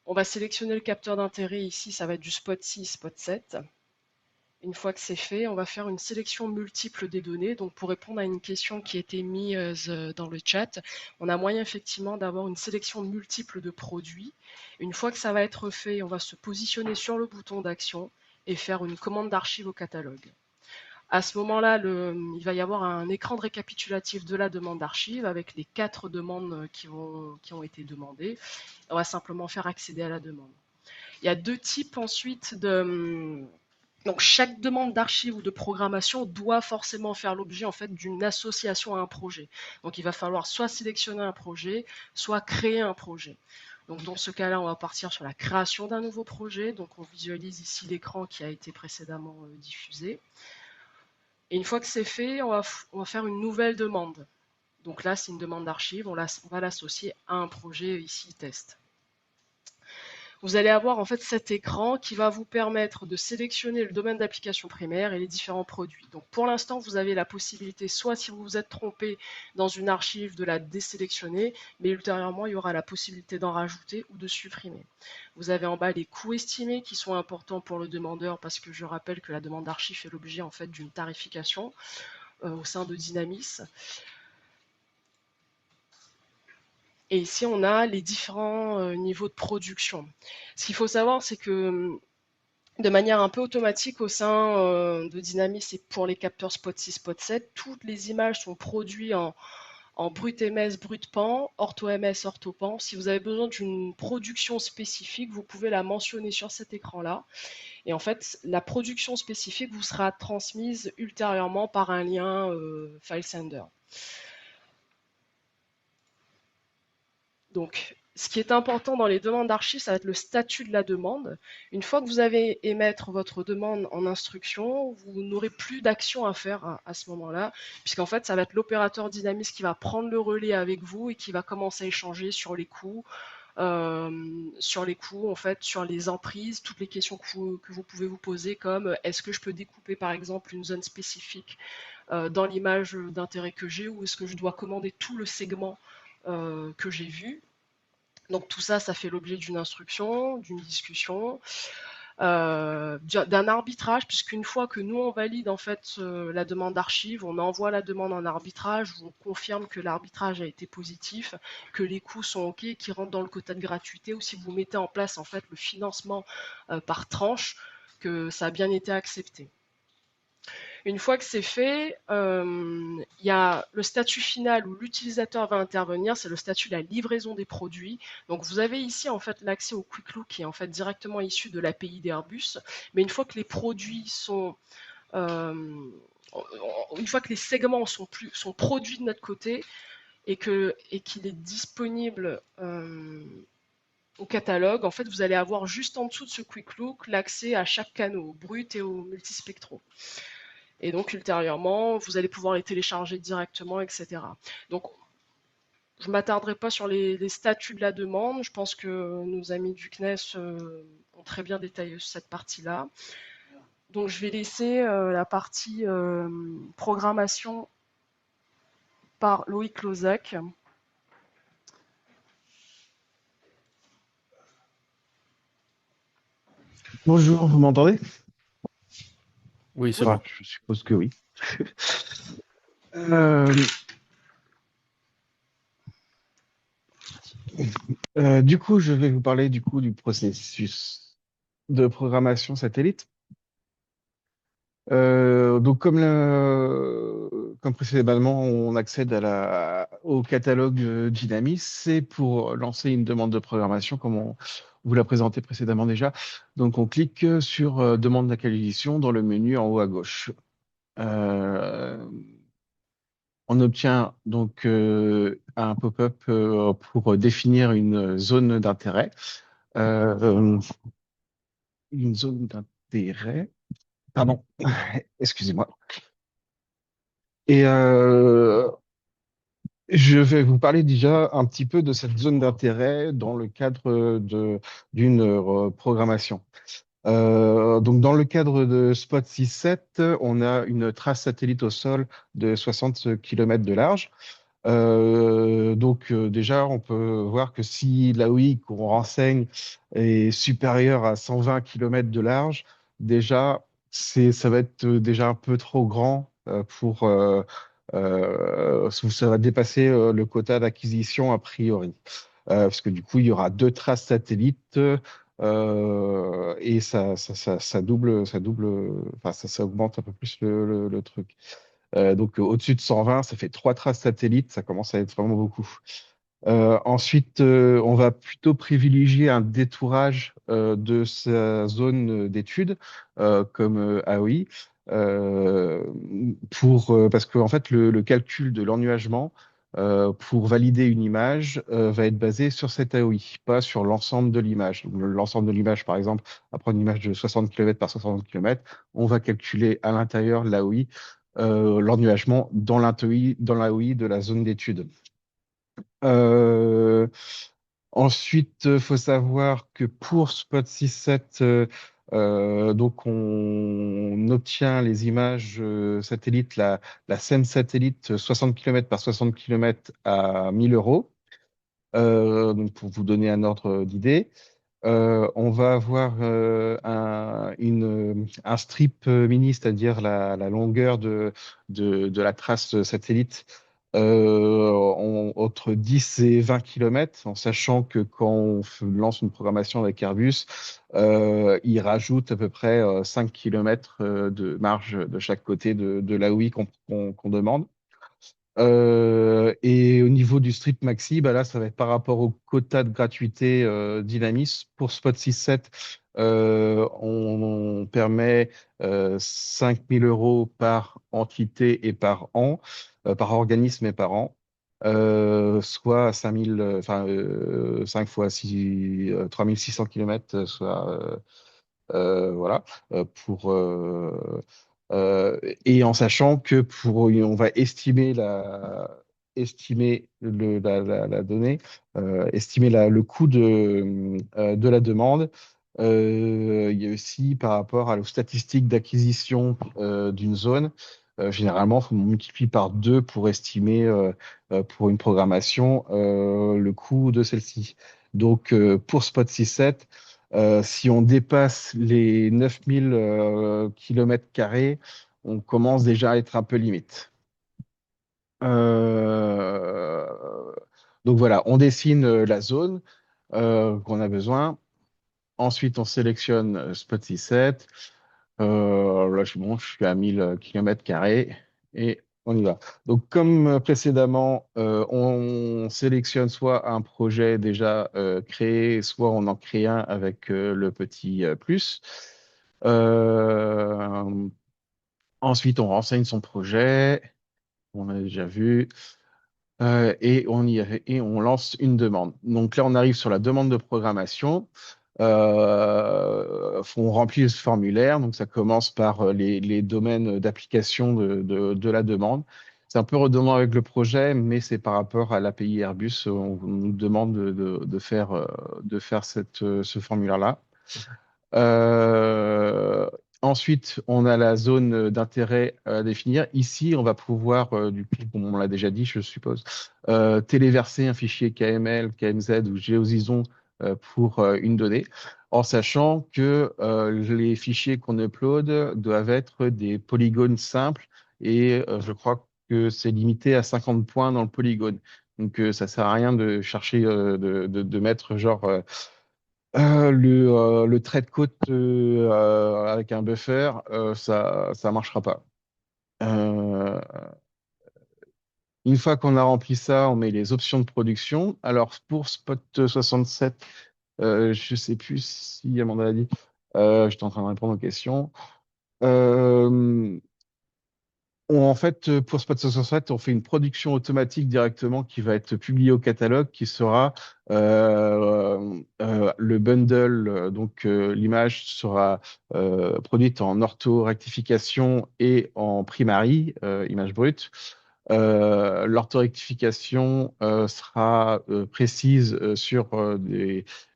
On va sélectionner le capteur d'intérêt ici, ça va être du spot 6, spot 7. Une fois que c'est fait, on va faire une sélection multiple des données. Donc pour répondre à une question qui a été mise dans le chat, on a moyen effectivement d'avoir une sélection multiple de produits. Une fois que ça va être fait, on va se positionner sur le bouton d'action et faire une commande d'archive au catalogue. À ce moment-là, il va y avoir un écran de récapitulatif de la demande d'archive avec les 4 demandes qui ont été demandées. On va simplement faire accéder à la demande. Il y a 2 types ensuite de... Donc chaque demande d'archive ou de programmation doit forcément faire l'objet en fait d'une association à un projet. Donc il va falloir soit sélectionner un projet, soit créer un projet. Donc dans ce cas-là, on va partir sur la création d'un nouveau projet. Donc on visualise ici l'écran qui a été précédemment diffusé. Et une fois que c'est fait, on va faire une nouvelle demande. Donc là, c'est une demande d'archive, on va l'associer à un projet ici test. Vous allez avoir en fait cet écran qui va vous permettre de sélectionner le domaine d'application primaire et les différents produits. Donc pour l'instant, vous avez la possibilité, soit si vous vous êtes trompé dans une archive, de la désélectionner, mais ultérieurement, il y aura la possibilité d'en rajouter ou de supprimer. Vous avez en bas les coûts estimés qui sont importants pour le demandeur parce que je rappelle que la demande d'archive fait l'objet en fait d'une tarification au sein de Dynamis. Et ici, on a les différents niveaux de production. Ce qu'il faut savoir, c'est que de manière un peu automatique au sein de Dynamis et pour les capteurs Spot 6, Spot 7, toutes les images sont produites en brut MS, brut pan, ortho MS, ortho pan. Si vous avez besoin d'une production spécifique, vous pouvez la mentionner sur cet écran-là. Et en fait, la production spécifique vous sera transmise ultérieurement par un lien FileSender. Donc, ce qui est important dans les demandes d'archives, ça va être le statut de la demande. Une fois que vous avez émettre votre demande en instruction, vous n'aurez plus d'action à faire à ce moment-là, puisqu'en fait, ça va être l'opérateur Dynamis qui va prendre le relais avec vous et qui va commencer à échanger sur les coûts, en fait, sur les emprises, toutes les questions que vous pouvez vous poser, comme est-ce que je peux découper par exemple une zone spécifique dans l'image d'intérêt que j'ai, ou est-ce que je dois commander tout le segment que j'ai vu. Donc tout ça, ça fait l'objet d'une instruction, d'une discussion, d'un arbitrage, puisqu'une fois que nous on valide en fait la demande d'archive, on envoie la demande en arbitrage, on confirme que l'arbitrage a été positif, que les coûts sont ok, qui rentrent dans le quota de gratuité, ou si vous mettez en place en fait le financement par tranche, que ça a bien été accepté. Une fois que c'est fait, il y a le statut final où l'utilisateur va intervenir, c'est le statut de la livraison des produits. Donc vous avez ici en fait l'accès au Quick Look qui est en fait directement issu de l'API d'Airbus. Mais une fois que les produits sont une fois que les segments sont produits de notre côté et qu'il est disponible au catalogue, en fait vous allez avoir juste en dessous de ce Quick Look l'accès à chaque canal, au brut et au multispectro. Et donc, ultérieurement, vous allez pouvoir les télécharger directement, etc. Donc, je ne m'attarderai pas sur les statuts de la demande. Je pense que nos amis du CNES ont très bien détaillé cette partie-là. Donc, je vais laisser la partie programmation par Loïc Lozac. Bonjour, vous m'entendez? Oui, c'est Oui. bon. Je suppose que oui. Euh, du coup, je vais vous parler du processus de programmation satellite. Donc, comme précédemment, on accède au catalogue Dynamis. C'est pour lancer une demande de programmation, comme on vous l'a présenté précédemment déjà. Donc, on clique sur demande d'acquisition dans le menu en haut à gauche. Euh, on obtient donc un pop-up pour définir une zone d'intérêt. Euh, une zone d'intérêt. Pardon, excusez-moi. Et je vais vous parler déjà un petit peu de cette zone d'intérêt dans le cadre d'une programmation. Donc, dans le cadre de Spot 6.7, on a une trace satellite au sol de 60 km de large. Déjà, on peut voir que si l'AOI qu'on renseigne est supérieure à 120 km de large, déjà, ça va être déjà un peu trop grand ça va dépasser le quota d'acquisition a priori. Parce que du coup, il y aura deux traces satellites et ça augmente un peu plus le truc. Au-dessus de 120, ça fait trois traces satellites, ça commence à être vraiment beaucoup. Ensuite, on va plutôt privilégier un détourage de sa zone d'étude, comme AOI, parce que en fait, le calcul de l'ennuagement pour valider une image va être basé sur cette AOI, pas sur l'ensemble de l'image. Donc, l'ensemble de l'image, par exemple, à prendre une image de 60 km par 60 km, on va calculer à l'intérieur de l'AOI l'ennuagement dans l'AOI de la zone d'étude. Euh, Ensuite, il faut savoir que pour Spot 6.7, donc on obtient les images satellites, la scène satellite 60 km par 60 km à 1000 euros. Donc pour vous donner un ordre d'idée. On va avoir un strip mini, c'est-à-dire la longueur de la trace satellite entre 10 et 20 km, en sachant que quand lance une programmation avec Airbus, il rajoute à peu près 5 km de marge de chaque côté de l'AOI qu'on demande. Et au niveau du strip maxi, bah là, ça va être par rapport au quota de gratuité Dynamis. Pour Spot 6.7, on permet 5 000 euros par entité et par an, par organisme et par an, soit 5 000, 5 fois 3 600 km, soit voilà, pour et en sachant que on va estimer la donnée, estimer le coût de la demande. Il y a aussi par rapport aux statistiques d'acquisition d'une zone. Généralement, on multiplie par deux pour estimer pour une programmation le coût de celle-ci. Donc, pour Spot 6.7, si on dépasse les 9000 km², on commence déjà à être un peu limite. Euh, donc voilà, on dessine la zone qu'on a besoin. Ensuite, on sélectionne Spotsy 7. Là, je suis à 1000 km² et on y va. Donc, comme précédemment, on sélectionne soit un projet déjà créé, soit on en crée un avec le petit plus. Euh, Ensuite, on renseigne son projet. On a déjà vu. Et on lance une demande. Donc là, on arrive sur la demande de programmation. On remplit ce formulaire. Donc ça commence par les domaines d'application de la demande. C'est un peu redondant avec le projet, mais c'est par rapport à l'API Airbus. On nous demande de faire ce formulaire-là. Euh, ensuite, on a la zone d'intérêt à définir. Ici, on va pouvoir, du coup, comme on l'a déjà dit, je suppose, téléverser un fichier KML, KMZ ou GeoJSON pour une donnée, en sachant que les fichiers qu'on upload doivent être des polygones simples et je crois que c'est limité à 50 points dans le polygone. Donc, ça sert à rien de chercher de mettre genre le trait de côte avec un buffer, ça marchera pas. Euh, une fois qu'on a rempli ça, on met les options de production. Alors pour Spot 67, je sais plus si Amanda a dit, j'étais en train de répondre aux questions. Euh, en fait, pour Spot 67, on fait une production automatique directement qui va être publiée au catalogue, qui sera le bundle. Donc, l'image sera produite en orthorectification et en primary, image brute. L'orthorectification sera précise sur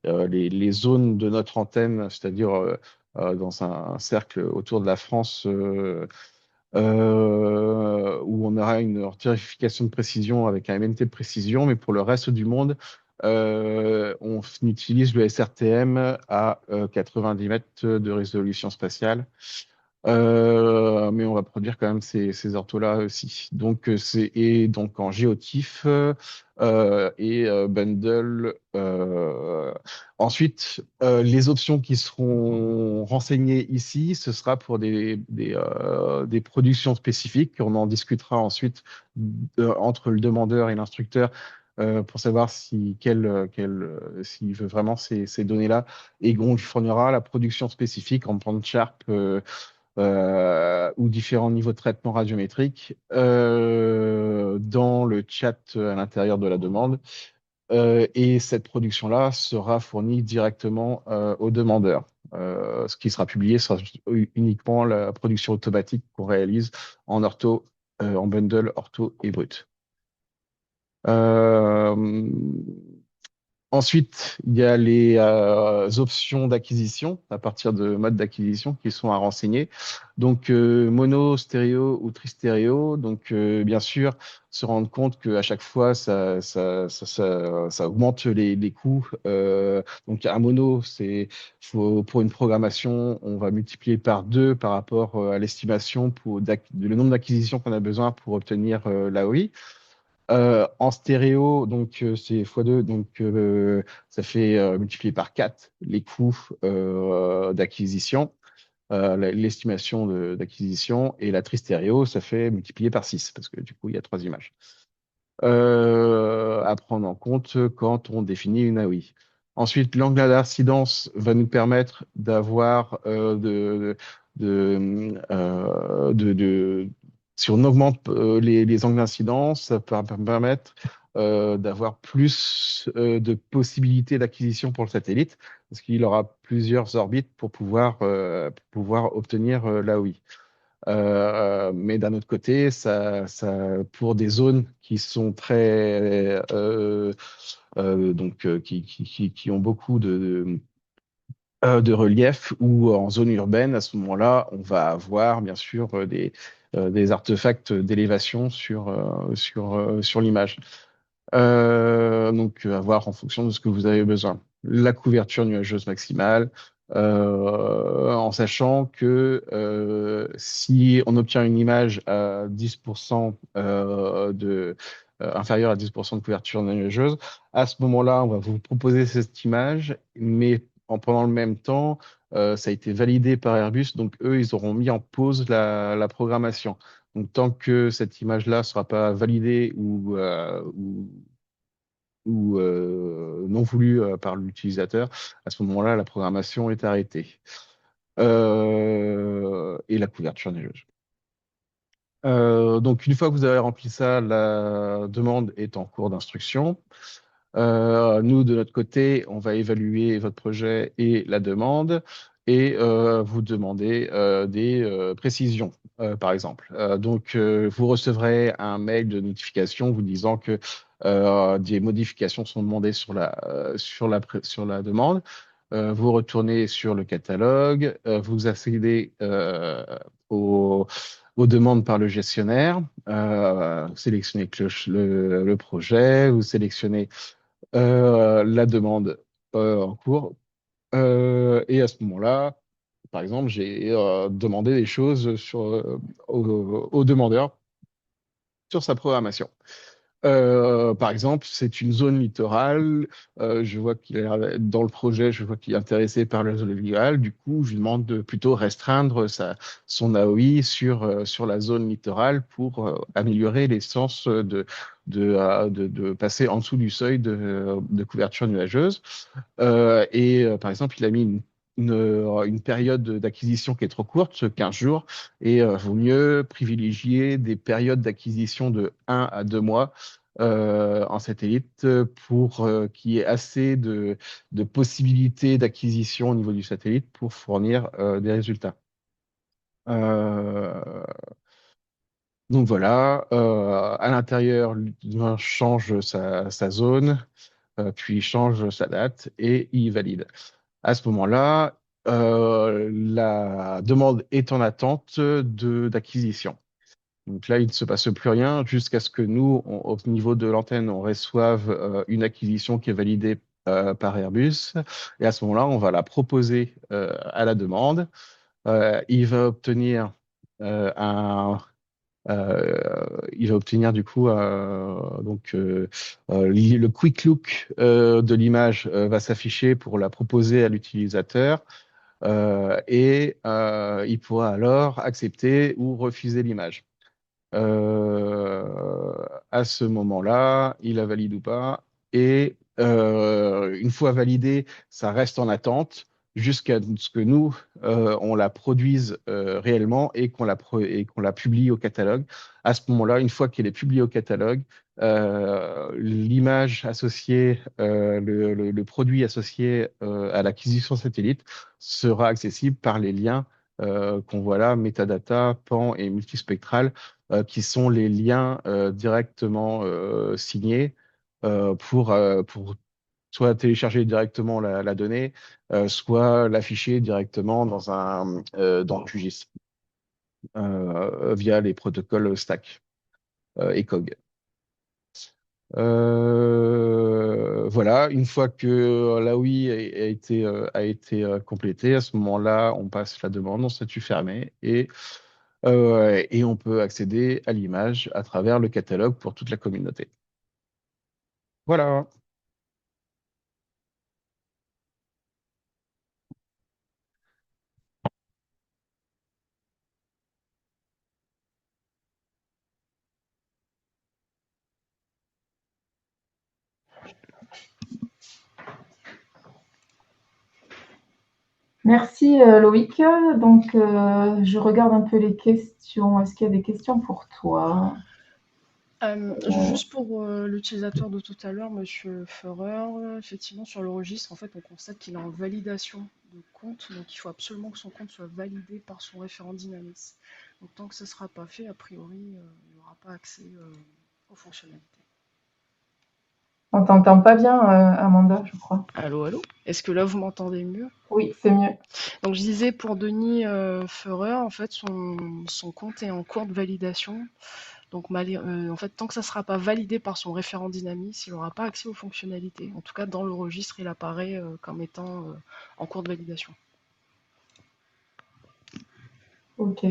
les zones de notre antenne, c'est-à-dire dans un cercle autour de la France où on aura une orthographication de précision avec un MNT de précision, mais pour le reste du monde, on utilise le SRTM à 90 mètres de résolution spatiale. Mais on va produire quand même ces orthos-là aussi. Donc, et donc en géotiff et bundle. Ensuite, les options qui seront renseignées ici, ce sera pour des productions spécifiques. On en discutera ensuite entre le demandeur et l'instructeur pour savoir s'il veut vraiment ces données-là. Et on lui fournira la production spécifique en Panchart Sharp ou différents niveaux de traitement radiométrique dans le chat à l'intérieur de la demande. Et cette production-là sera fournie directement au demandeur. Ce qui sera publié sera uniquement la production automatique qu'on réalise en ortho, en bundle ortho et brut. Ensuite, il y a les options d'acquisition à partir de modes d'acquisition qui sont à renseigner. Donc, mono, stéréo ou tristéréo. Donc, bien sûr, se rendre compte qu'à chaque fois, ça augmente les coûts. Donc, un mono, pour une programmation, on va multiplier par 2 par rapport à l'estimation pour le nombre d'acquisitions qu'on a besoin pour obtenir l'AOI. En stéréo, donc c'est x2, donc ça fait multiplier par 4 les coûts d'acquisition, l'estimation d'acquisition, et la tristéréo, ça fait multiplier par 6, parce que du coup, il y a 3 images. À prendre en compte quand on définit une AOI. Ensuite, l'angle d'incidence va nous permettre d'avoir si on augmente les angles d'incidence, ça peut permettre d'avoir plus de possibilités d'acquisition pour le satellite, parce qu'il aura plusieurs orbites pour pouvoir obtenir l'AOI. Mais d'un autre côté, pour des zones qui sont très donc qui ont beaucoup de relief ou en zone urbaine, à ce moment-là, on va avoir bien sûr des artefacts d'élévation sur l'image. Donc, à voir en fonction de ce que vous avez besoin. La couverture nuageuse maximale, en sachant que si on obtient une image à 10% inférieure à 10% de couverture nuageuse, à ce moment-là, on va vous proposer cette image, mais pendant le même temps, ça a été validé par Airbus, donc eux, ils auront mis en pause la programmation. Donc, tant que cette image-là ne sera pas validée ou non voulue par l'utilisateur, à ce moment-là, la programmation est arrêtée. Et la couverture neigeuse. Donc, une fois que vous avez rempli ça, la demande est en cours d'instruction. Nous, de notre côté, on va évaluer votre projet et la demande et vous demander des précisions, par exemple. Donc, vous recevrez un mail de notification vous disant que des modifications sont demandées sur la demande. vous retournez sur le catalogue, vous accédez aux demandes par le gestionnaire, vous sélectionnez le projet, vous sélectionnez la demande en cours, et à ce moment-là, par exemple, j'ai demandé des choses au demandeur sur sa programmation. Par exemple, c'est une zone littorale. Je vois qu'il est dans le projet, je vois qu'il est intéressé par la zone littorale. Du coup, je lui demande de plutôt restreindre son AOI sur la zone littorale pour améliorer les chances de passer en dessous du seuil de couverture nuageuse. Par exemple, il a mis une période d'acquisition qui est trop courte, 15 jours, et vaut mieux privilégier des périodes d'acquisition de 1 à 2 mois en satellite pour qu'il y ait assez de possibilités d'acquisition au niveau du satellite pour fournir des résultats. Euh, donc voilà, à l'intérieur, l'humain change sa zone, puis il change sa date et il valide. À ce moment-là, la demande est en attente d'acquisition. Donc là, il ne se passe plus rien jusqu'à ce que nous, au niveau de l'antenne, on reçoive une acquisition qui est validée par Airbus. Et à ce moment-là, on va la proposer à la demande. Il va obtenir il va obtenir du coup le quick look de l'image va s'afficher pour la proposer à l'utilisateur il pourra alors accepter ou refuser l'image. À ce moment-là, il la valide ou pas. Et une fois validé, ça reste en attente jusqu'à ce que nous, on la produise réellement et qu'on la publie au catalogue. À ce moment-là, une fois qu'elle est publiée au catalogue, l'image associée, le produit associé à l'acquisition satellite sera accessible par les liens qu'on voit là, metadata, pan et multispectral, qui sont les liens directement signés pour soit télécharger directement la donnée, soit l'afficher directement dans le QGIS via les protocoles STAC et COG. Voilà, une fois que l'AOI a été complétée, à ce moment-là, on passe la demande en statut fermé et on peut accéder à l'image à travers le catalogue pour toute la communauté. Voilà. Merci Loïc. Donc, je regarde un peu les questions. Est-ce qu'il y a des questions pour toi? Juste pour l'utilisateur de tout à l'heure, Monsieur Ferrer, effectivement sur le registre, en fait, on constate qu'il est en validation de compte, donc il faut absolument que son compte soit validé par son référent Dynamis. Donc tant que ce ne sera pas fait, a priori, il n'aura pas accès aux fonctionnalités. On t'entend pas bien, Amanda, je crois. Allô, allô? Est-ce que là vous m'entendez mieux? Oui, c'est mieux. Donc je disais pour Denis Ferrer, en fait, son compte est en cours de validation. Donc, en fait, tant que ça ne sera pas validé par son référent Dynamis, il n'aura pas accès aux fonctionnalités. En tout cas, dans le registre, il apparaît comme étant en cours de validation. Ok.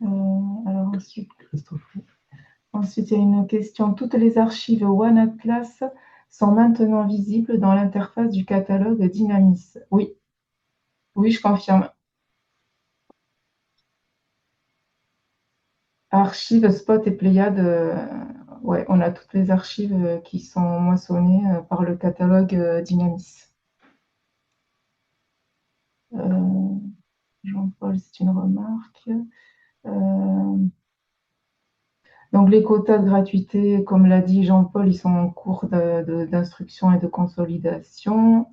Alors ensuite, il y a une question. Toutes les archives One Atlas sont maintenant visibles dans l'interface du catalogue Dynamis. Oui, oui, je confirme. Archives, Spot et Pléiade, ouais, on a toutes les archives qui sont moissonnées par le catalogue Dynamis. Jean-Paul, c'est une remarque. Donc les quotas de gratuité, comme l'a dit Jean-Paul, ils sont en cours d'instruction et de consolidation.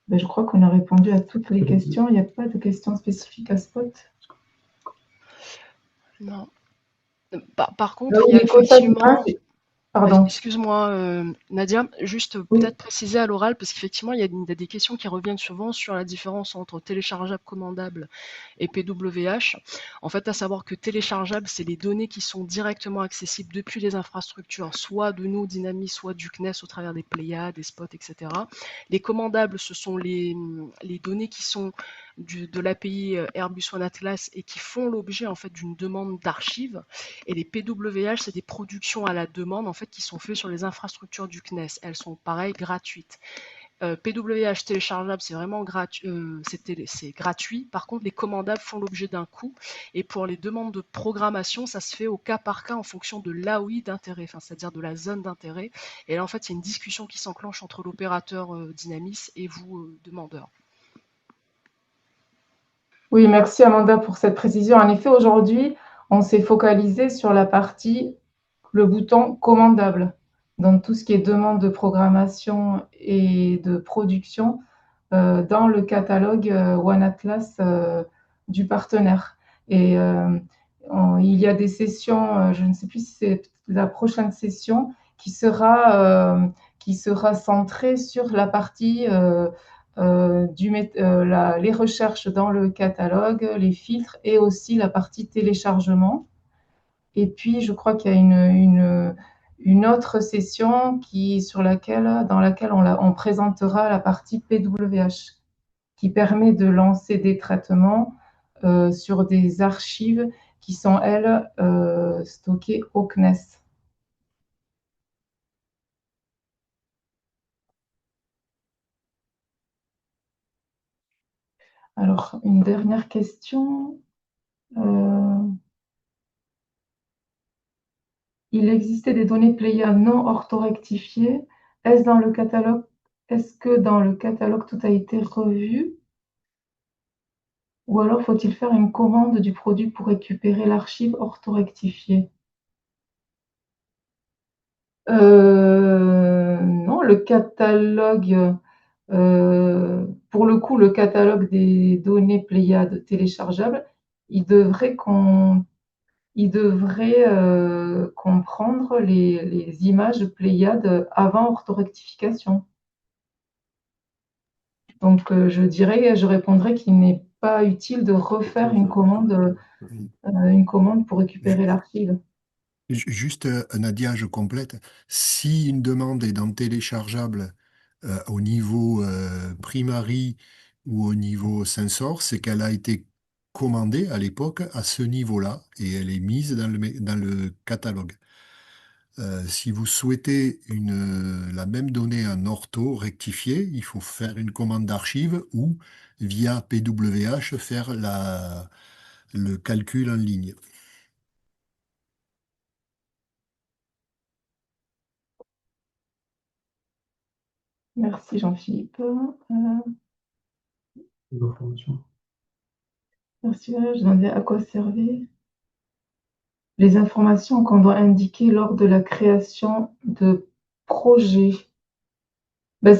Ben, je crois qu'on a répondu à toutes les questions. Il n'y a pas de questions spécifiques à Spot? Non. Par contre, il y a les quotas d'image, effectivement, pardon. excuse-moi Nadia, juste Oui. peut-être préciser à l'oral, parce qu'effectivement, il y a des questions qui reviennent souvent sur la différence entre téléchargeable, commandable et PWH. En fait, à savoir que téléchargeable, c'est les données qui sont directement accessibles depuis les infrastructures, soit de nous, Dynamis, soit du CNES au travers des Pléiades, des spots, etc. Les commandables, ce sont les données qui sont de l'API Airbus One Atlas et qui font l'objet en fait d'une demande d'archives. Et les PWH, c'est des productions à la demande en fait qui sont faites sur les infrastructures du CNES. Elles sont pareil gratuites. PWH téléchargeable, c'est vraiment gratuit, c'est gratuit. Par contre, les commandables font l'objet d'un coût. Et pour les demandes de programmation, ça se fait au cas par cas en fonction de l'AOI d'intérêt, c'est-à-dire de la zone d'intérêt. Et là, en fait, il y a une discussion qui s'enclenche entre l'opérateur Dynamis et vous, demandeur. Oui, merci Amanda pour cette précision. En effet, aujourd'hui, on s'est focalisé sur la partie, le bouton commandable. Donc, tout ce qui est demande de programmation et de production dans le catalogue One Atlas du partenaire. Et il y a des sessions, je ne sais plus si c'est la prochaine session, qui sera centrée sur la partie les recherches dans le catalogue, les filtres et aussi la partie téléchargement. Et puis, je crois qu'il y a une autre session dans laquelle on présentera la partie PWH, qui permet de lancer des traitements sur des archives qui sont, elles, stockées au CNES. Alors, une dernière question. Il existait des données Pléiades non orthorectifiées. Est-ce que dans le catalogue tout a été revu? Ou alors faut-il faire une commande du produit pour récupérer l'archive orthorectifiée? Non, le catalogue, pour le coup, le catalogue des données Pléiades téléchargeables, il devrait comprendre les images Pléiades avant orthorectification. Donc, je répondrais qu'il n'est pas utile de refaire une commande pour récupérer l'archive. Juste, Nadia, je complète. Si une demande est dans téléchargeable au niveau primary ou au niveau sensor, c'est qu'elle a été commandée à l'époque à ce niveau-là et elle est mise dans le catalogue. Si vous souhaitez la même donnée en ortho rectifiée, il faut faire une commande d'archive ou via PWH faire le calcul en ligne. Merci Jean-Philippe. Merci, je demandais à quoi servaient les informations qu'on doit indiquer lors de la création de projets. Ben,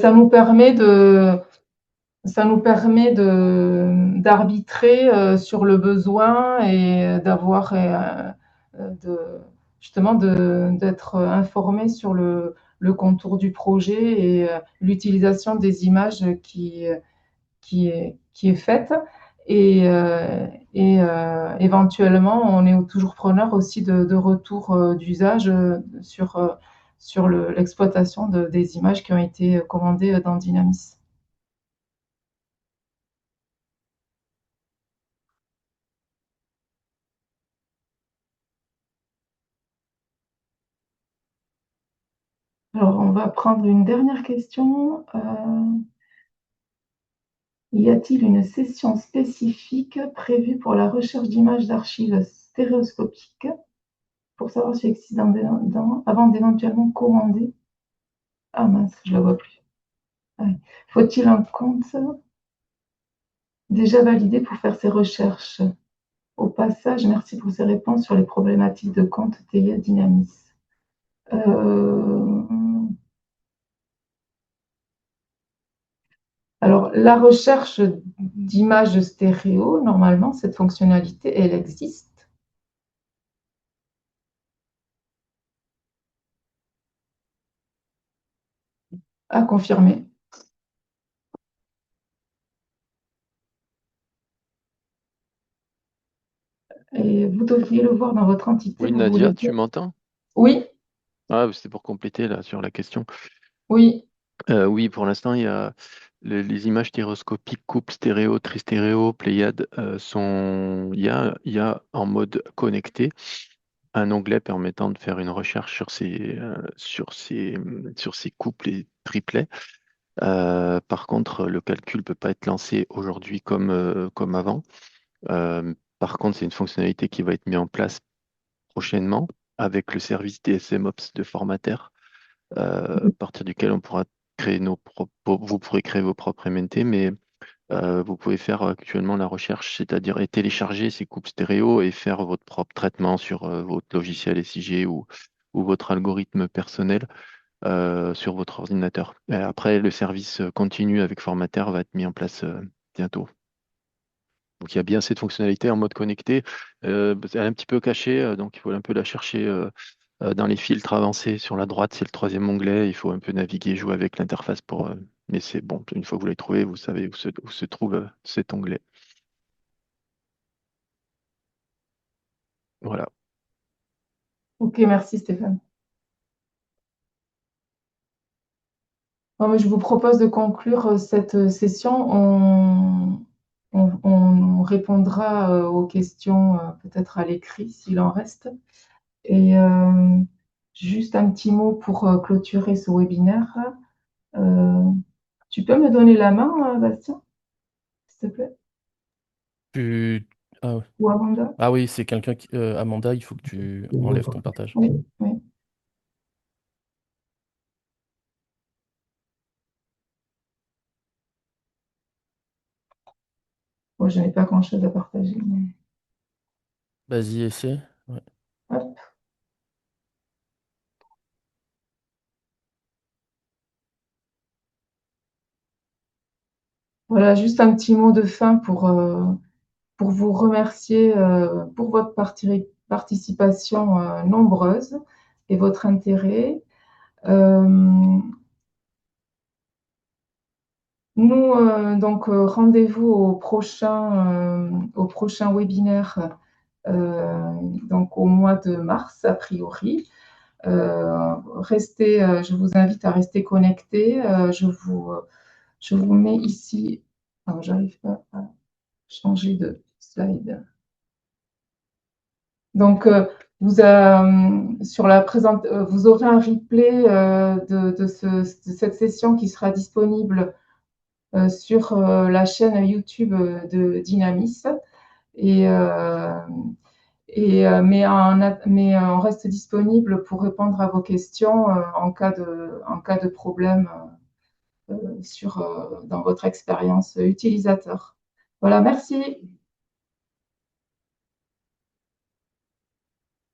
d'arbitrer sur le besoin et d'être informé sur le contour du projet et l'utilisation des images qui est faite. Et éventuellement, on est toujours preneur aussi de retours d'usage sur l'exploitation des images qui ont été commandées dans Dynamis. Alors, on va prendre une dernière question. Y a-t-il une session spécifique prévue pour la recherche d'images d'archives stéréoscopiques pour savoir si existe avant d'éventuellement commander? Ah mince, je ne la vois plus. Ouais. Faut-il un compte déjà validé pour faire ces recherches? Au passage, merci pour ces réponses sur les problématiques de compte TIA Dynamis. Alors, la recherche d'images stéréo, normalement, cette fonctionnalité, elle existe. À confirmer. Et vous devriez le voir dans votre entité. Oui, Vous voulez Nadia, dire? tu m'entends? Oui, Ah, c'était pour compléter là sur la question. oui. Oui, pour l'instant, il y a les images stéréoscopiques, couple stéréo, tristéréo, Pléiade sont. Il y a en mode connecté un onglet permettant de faire une recherche sur ces couples et triplets. Par contre, le calcul peut pas être lancé aujourd'hui comme avant. Par contre, c'est une fonctionnalité qui va être mise en place prochainement avec le service DSMOps de Formater, à partir duquel on pourra créer vous pourrez créer vos propres MNT, mais vous pouvez faire actuellement la recherche, c'est-à-dire et télécharger ces coupes stéréo et faire votre propre traitement sur votre logiciel SIG ou votre algorithme personnel sur votre ordinateur. Et après, le service continu avec Formater va être mis en place bientôt. Donc il y a bien cette fonctionnalité en mode connecté. Elle est un petit peu cachée, donc il faut un peu la chercher dans les filtres avancés. Sur la droite, c'est le troisième onglet. Il faut un peu naviguer, jouer avec l'interface pour. Mais c'est bon, une fois que vous l'avez trouvé, vous savez où se trouve cet onglet. Voilà. Ok, merci Stéphane. Bon, mais je vous propose de conclure cette session. On répondra aux questions peut-être à l'écrit s'il en reste. Et juste un petit mot pour clôturer ce webinaire. Euh, Tu peux me donner la main, Bastien, s'il te plaît, Tu- Ah, ouais. ou Amanda? Ah oui, c'est quelqu'un qui. Amanda, il faut que tu enlèves ton partage. Oui, oui. Bon, je n'ai pas grand-chose à partager, mais Vas-y, essaie. Ouais. hop. Voilà, juste un petit mot de fin pour vous remercier pour votre participation nombreuse et votre intérêt. Euh, Nous, donc, rendez-vous au prochain webinaire, donc au mois de mars, a priori. Je vous invite à rester connectés. Je vous mets ici. Alors, j'arrive pas à changer de slide. Donc, vous aurez un replay de cette session qui sera disponible sur la chaîne YouTube de Dynamis. Et, mais on reste disponible pour répondre à vos questions en cas de problème dans votre expérience utilisateur. Voilà, merci.